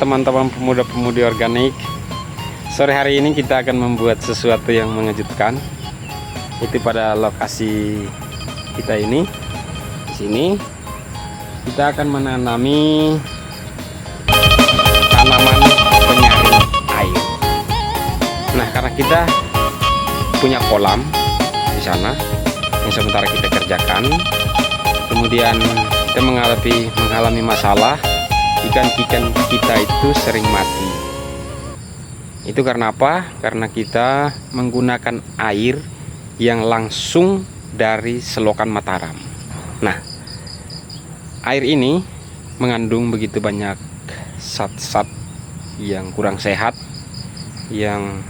teman-teman pemuda-pemudi organik. Sore hari ini kita akan membuat sesuatu yang mengejutkan. Itu pada lokasi kita ini. Di sini kita akan menanami tanaman penyaring air. Nah, karena kita punya kolam di sana yang sementara kita kerjakan, kemudian kita mengalami masalah ikan-ikan kita itu sering mati. Itu karena apa? Karena kita menggunakan air yang langsung dari selokan Mataram. Nah, air ini mengandung begitu banyak zat-zat yang kurang sehat yang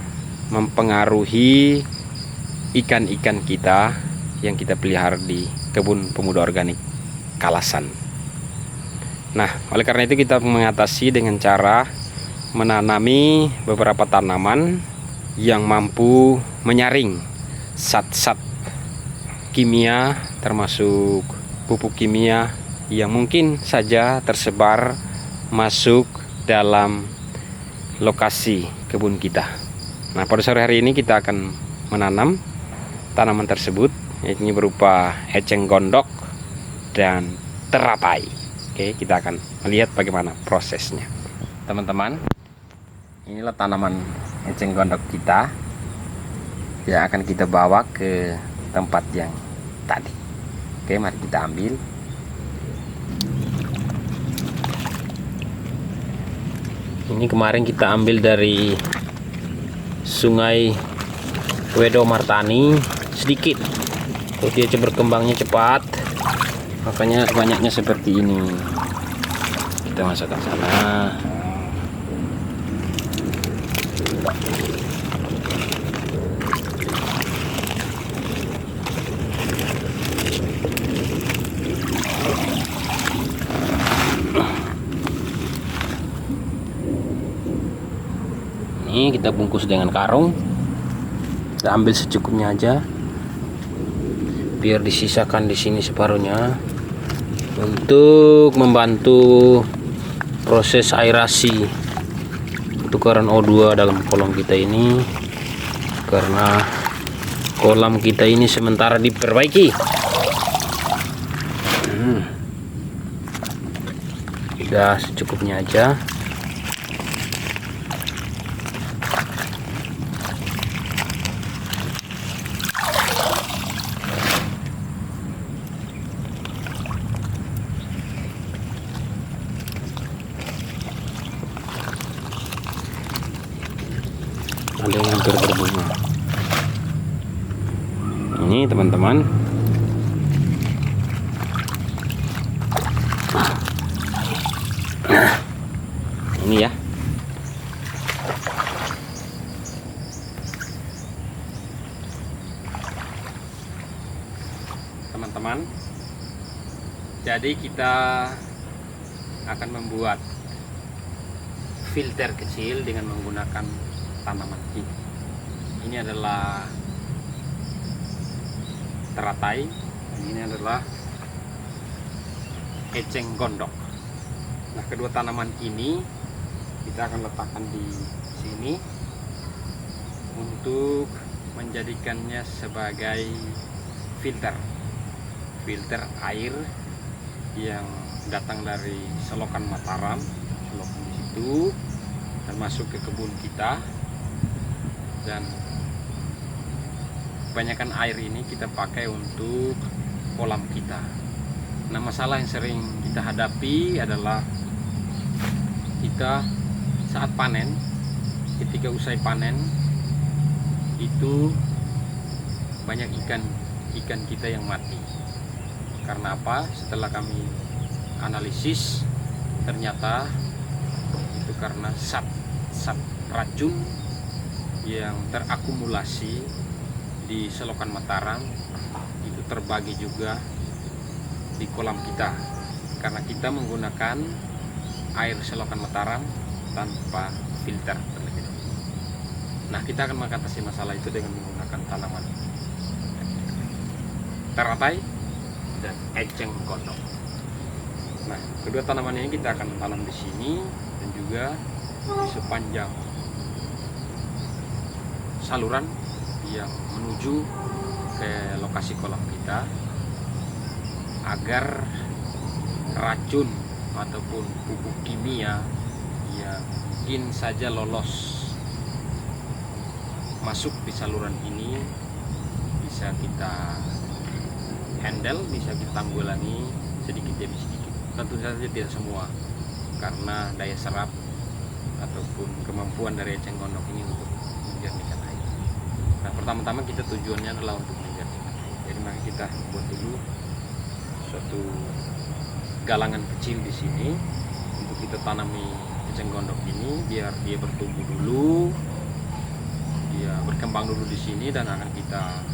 mempengaruhi ikan-ikan kita yang kita pelihara di kebun pemuda organik Kalasan. Nah, oleh karena itu kita mengatasi dengan cara menanami beberapa tanaman yang mampu menyaring zat-zat kimia, termasuk pupuk kimia yang mungkin saja tersebar masuk dalam lokasi kebun kita. Nah, pada sore hari ini kita akan menanam tanaman tersebut, yaitu berupa eceng gondok dan teratai. Oke, kita akan melihat bagaimana prosesnya. Teman-teman, inilah tanaman eceng gondok kita yang akan kita bawa ke tempat yang tadi. Oke, mari kita ambil. Ini kemarin kita ambil dari Sungai Wedo Martani sedikit. Dia berkembangnya cepat, makanya banyaknya seperti ini. Kita masukkan sana. Ini kita bungkus dengan karung. Kita ambil secukupnya aja, biar disisakan di sini separuhnya untuk membantu proses aerasi tukaran O2 dalam kolam kita ini, karena kolam kita ini sementara diperbaiki. Sudah secukupnya aja. Ada yang hampir berbunga. Ini teman-teman, ini ya. Teman-teman, jadi kita akan membuat filter kecil dengan menggunakan tanaman ini. Ini adalah teratai, ini adalah eceng gondok. Nah, kedua tanaman ini kita akan letakkan di sini untuk menjadikannya sebagai filter air yang datang dari selokan Mataram, selokan di situ, dan masuk ke kebun kita. Dan kebanyakan air ini kita pakai untuk kolam kita. Nah, masalah yang sering kita hadapi adalah kita saat panen, ketika usai panen itu banyak ikan kita yang mati. Karena apa? Setelah kami analisis, ternyata itu karena zat racun yang terakumulasi di selokan Mataram itu terbagi juga di kolam kita, karena kita menggunakan air selokan Mataram tanpa filter terlebih dahulu. Nah, kita akan mengatasi masalah itu dengan menggunakan tanaman teratai dan eceng gondok. Nah, kedua tanaman ini kita akan tanam di sini dan juga di sepanjang saluran yang menuju ke lokasi kolam kita, agar racun ataupun pupuk kimia yang mungkin saja lolos masuk di saluran ini bisa kita handle, bisa kita tanggulangi sedikit demi sedikit. Tentu saja tidak semua, karena daya serap ataupun kemampuan dari eceng gondok ini untuk menjernihkan air. Nah, pertama-tama kita tujuannya adalah untuk menjernihkan air. Jadi maka kita buat dulu suatu galangan kecil di sini untuk kita tanami eceng gondok ini, biar dia bertumbuh dulu, dia berkembang dulu di sini, dan akan kita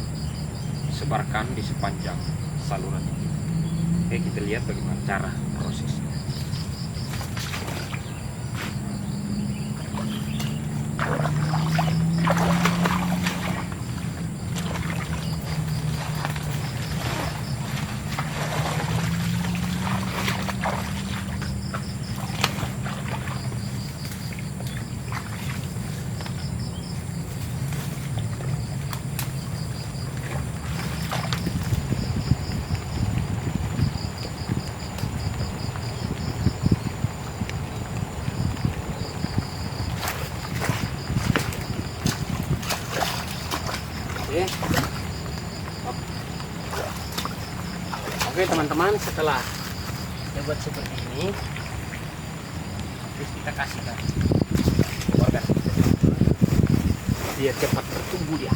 sebarkan di sepanjang saluran ini. Oke, kita lihat bagaimana cara prosesnya. Oke teman-teman, setelah kita buat seperti ini, terus kita kasihkan organ biar cepat bertumbuh dia.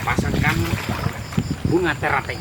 Pasangkan bunga teratai.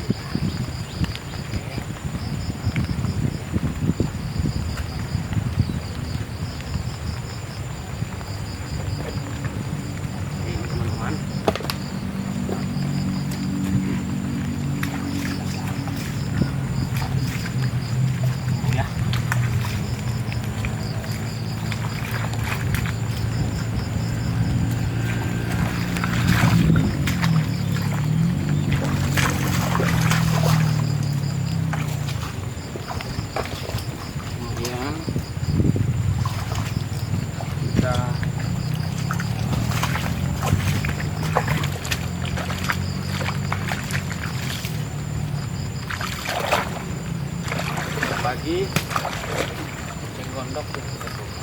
Bagi eceng gondok yang kita buka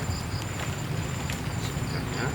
sebenarnya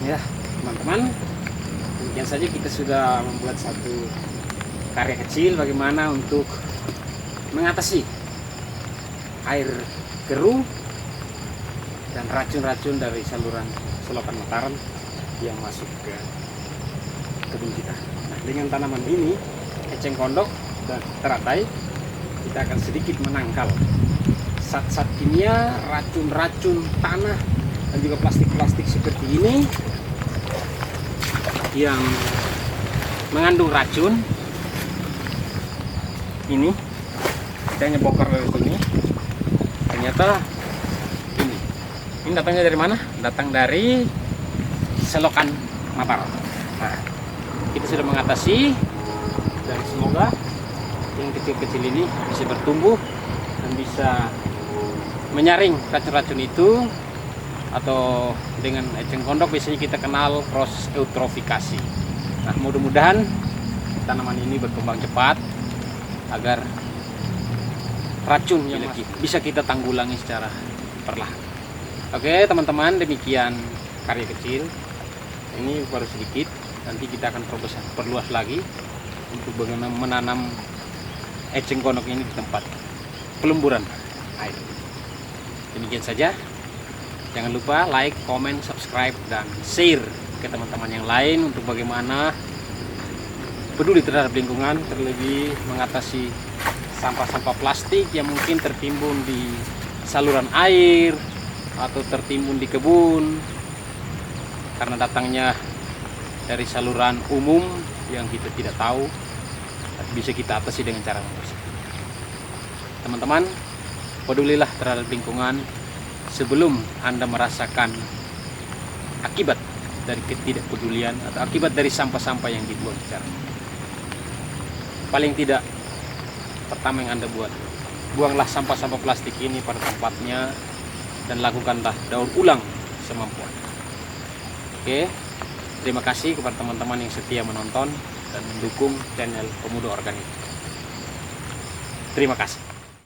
ya teman-teman, demikian saja kita sudah membuat satu karya kecil bagaimana untuk mengatasi air keruh dan racun-racun dari saluran selokan Mataram yang masuk ke kebun kita. Nah, dengan tanaman ini, eceng gondok dan teratai, kita akan sedikit menangkal zat-zat kimia, racun-racun tanah, dan juga plastik-plastik seperti ini yang mengandung racun. Ini kita hanya bongkar dari sini, ternyata ini datangnya dari mana? Datang dari selokan Mataram. Nah, kita sudah mengatasi, dan semoga yang kecil-kecil ini bisa bertumbuh dan bisa menyaring racun-racun itu, atau dengan eceng gondok biasanya kita kenal proses eutrofikasi. Nah, mudah-mudahan tanaman ini berkembang cepat agar racun yang bisa kita tanggulangi secara perlahan. Oke teman-teman, demikian karya kecil. Ini baru sedikit, nanti kita akan perluas lagi untuk menanam eceng gondok ini di tempat pelemburan air. Demikian saja. Jangan lupa like, comment, subscribe, dan share ke teman-teman yang lain untuk bagaimana peduli terhadap lingkungan, terlebih mengatasi sampah-sampah plastik yang mungkin tertimbun di saluran air atau tertimbun di kebun karena datangnya dari saluran umum yang kita tidak tahu. Bisa kita atasi dengan cara membersihkan. Teman-teman, pedulilah terhadap lingkungan sebelum Anda merasakan akibat dari ketidakpedulian atau akibat dari sampah-sampah yang dibuang secara paling tidak. Pertama yang Anda buanglah sampah-sampah plastik ini pada tempatnya dan lakukanlah daur ulang semampu Anda. Oke, terima kasih kepada teman-teman yang setia menonton dan mendukung channel Pemuda Organik. Terima kasih.